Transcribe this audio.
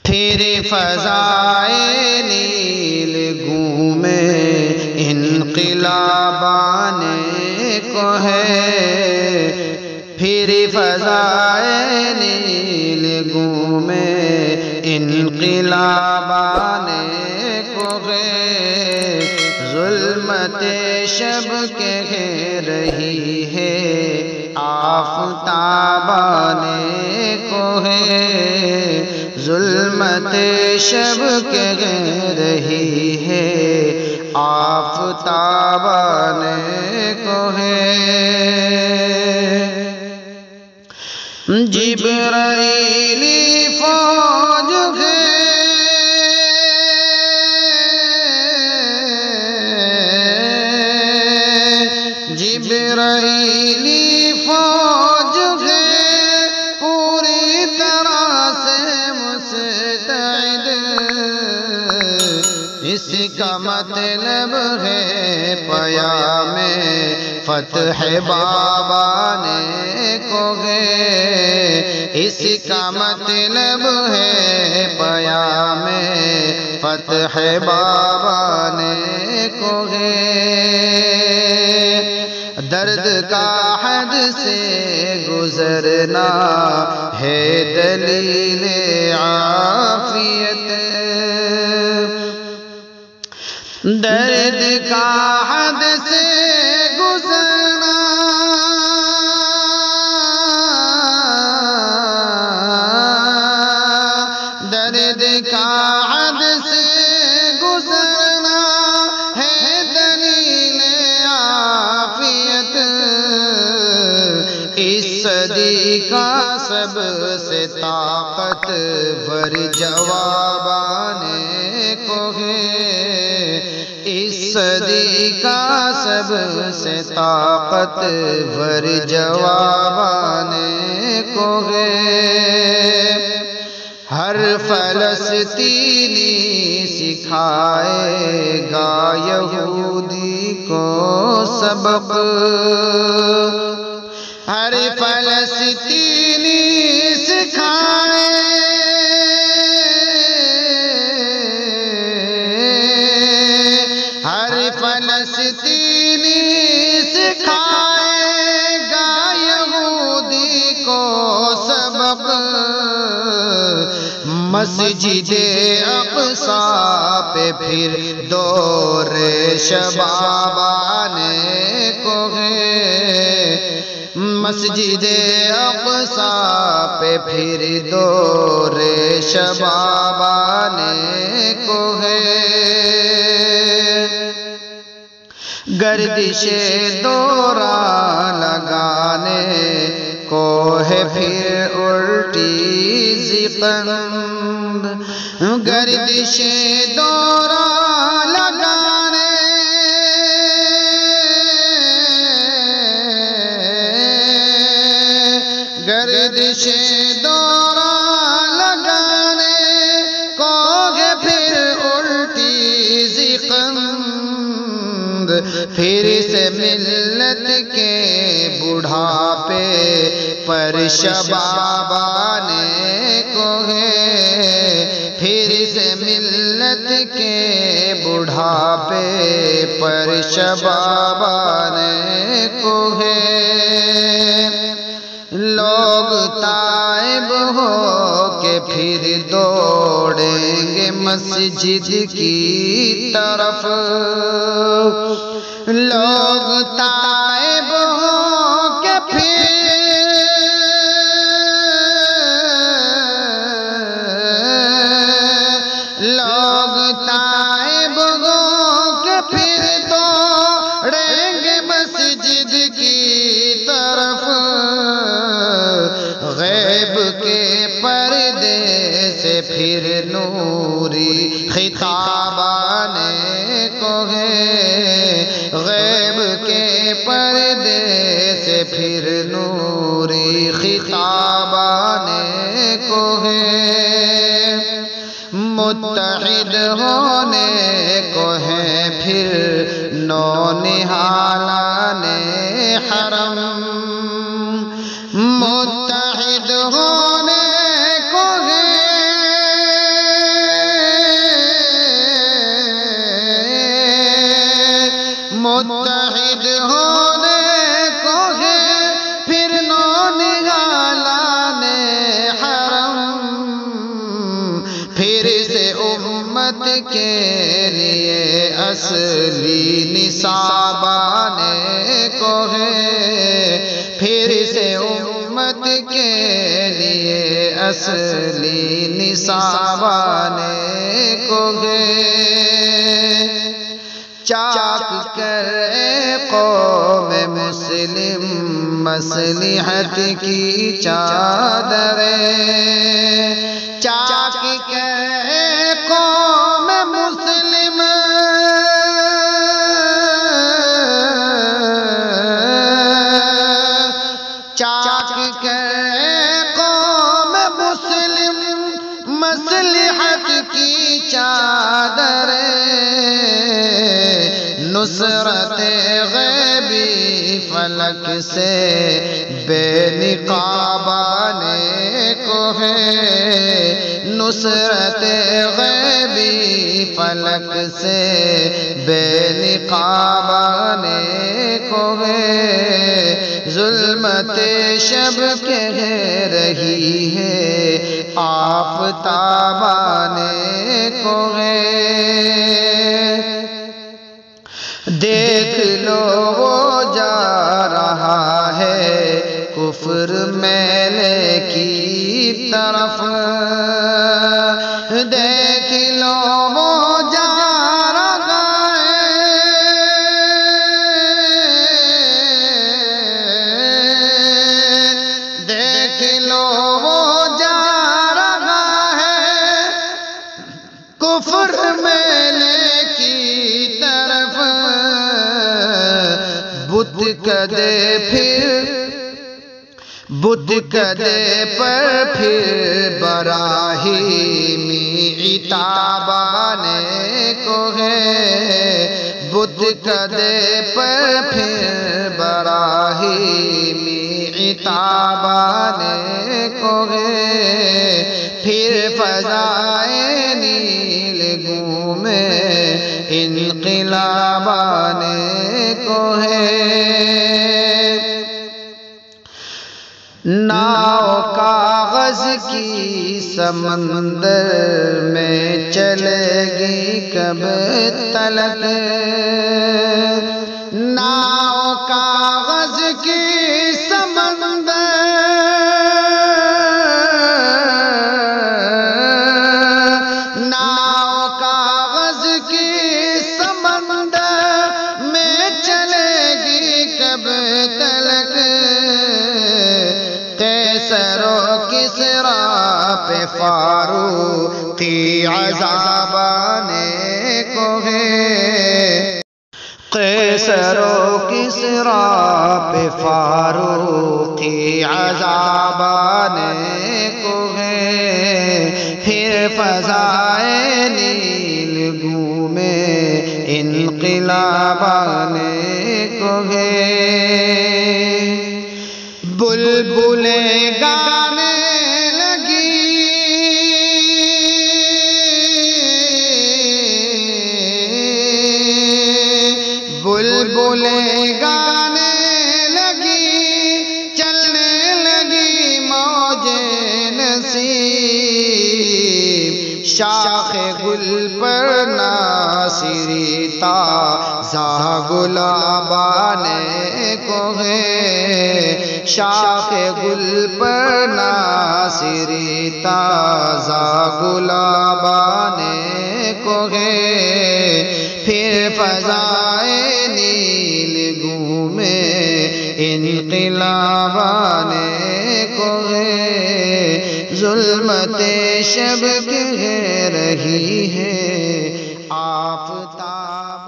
پھر فضائے نیل گھومے انقلابانے کو ہے، پھر فضائے نیل گھومے انقلابانے کو ہے، ظلمت شب کے رہی ہے آفتابانے کو ہے، ظلمت شب کے رہی ہے آفتابانے کو ہے۔ جبرائیلی فوج ہے جبرائیلی فوج ہے پوری طرح سے مستعد، اس کا مطلب ہے پیام فتح بابانے کو ہے، اس کا مطلب ہے پیام فتح بابانے کو ہے، درد کا حد سے گزرنا ہے دلیل عافیت، درد کا حد سے گزرنا درد کا حد سے گزرنا ہے دلیل عافیت، اس صدی کا سب سے طاقتور جوابانے کو ہے، اس صدی کا سب سے طاقتور جوابانے کو ہے، ہر فلسطینی سکھائے گا یہودی کو سبق، ہر فلسطینی سکھائے ہر فلسطینی سکھائے گا یہودی کو سبق، مسجد اقصی پہ پھر دور شبابانے کو ہے، مسجد اقصی پہ پھر دور شبابانے کو ہے، گردش دوران لگانے کو ہے پھر الٹی زقند، گردش دوران لگانے گردش دوران لگانے کو ہے پھر الٹی زقند، پھر سے ملت کے بڑھاپے پر شبابانے کو ہے، پھر سے ملت کے بڑھاپے پر شبابانے کو ہے، لوگ تائب ہو کے پھر دوڑیں گے مسجد کی طرف، لوگ تائب ہو کے پھر لوگ تائب ہو کے پھر دوڑیں گے مسجد کی طرف، غیب کے پردے سے پھر نوری خطابانے کو ہے، غیب کے پردے سے پھر نوری خطابانے کو ہے، متحد ہونے کو ہے پھر نونہالان حرم، متحد ہونے کو ہے پھر سے امت کے لیے اصلی نصاب آنے کو ہے، پھر سے امت کے لیے اصلی نصاب آنے کو ہے۔ چاک کر اے قوم مسلم مصلحت کی چادر، چاک کر اے قوم مسلم چاک کر اے قوم مسلم مصلحت کی چادر، نصرت غیبی فلک سے بے نقاب آنے کو ہے، نصرت غیبی فلک سے بے نقاب آنے کو ہے، ظلمت شب کہہ رہی ہے آفتاب آنے کو ہے۔ دیکھ لو وہ جا رہا ہے کفر میلے کی طرف، دیکھ لو وہ جا رہا ہے، دیکھ لو وہ جا رہا ہے کفر میلے کی طرف، بت کدے پر پھر براہیمی عتاب آنے کو ہے، بت کدے پر پھر براہیمی عتاب آنے کو ہے، پھر فضائے نیل گومے انقلاب آنے کو ہے۔ ناؤ کاغذ کی سمندر میں چلے گی کب تلک، ناؤ کاغذ کی سمندر، ناؤ کاغذ کی سمندر میں چلے گی کب تلک، قیصر و کسریٰ پہ فاروقی عذاب آنے کو ہے، قیصر و کسریٰ پہ فاروقی عذاب آنے کو ہے، پھر فضائے نیل گومے انقلاب آنے کو ہے۔ بلبلیں گانے لگی بلبلیں گانے لگی، چلنے لگی موج نصیب، شاخ گل پر ناصری تازہ گلاب آنے کو ہے، شاخ گل پر ناصری تازہ گلاب آنے کو ہے، پھر فضائے نیل گومے انقلاب آنے کو ہے، ظلمت شب کہہ رہی ہے آفتاب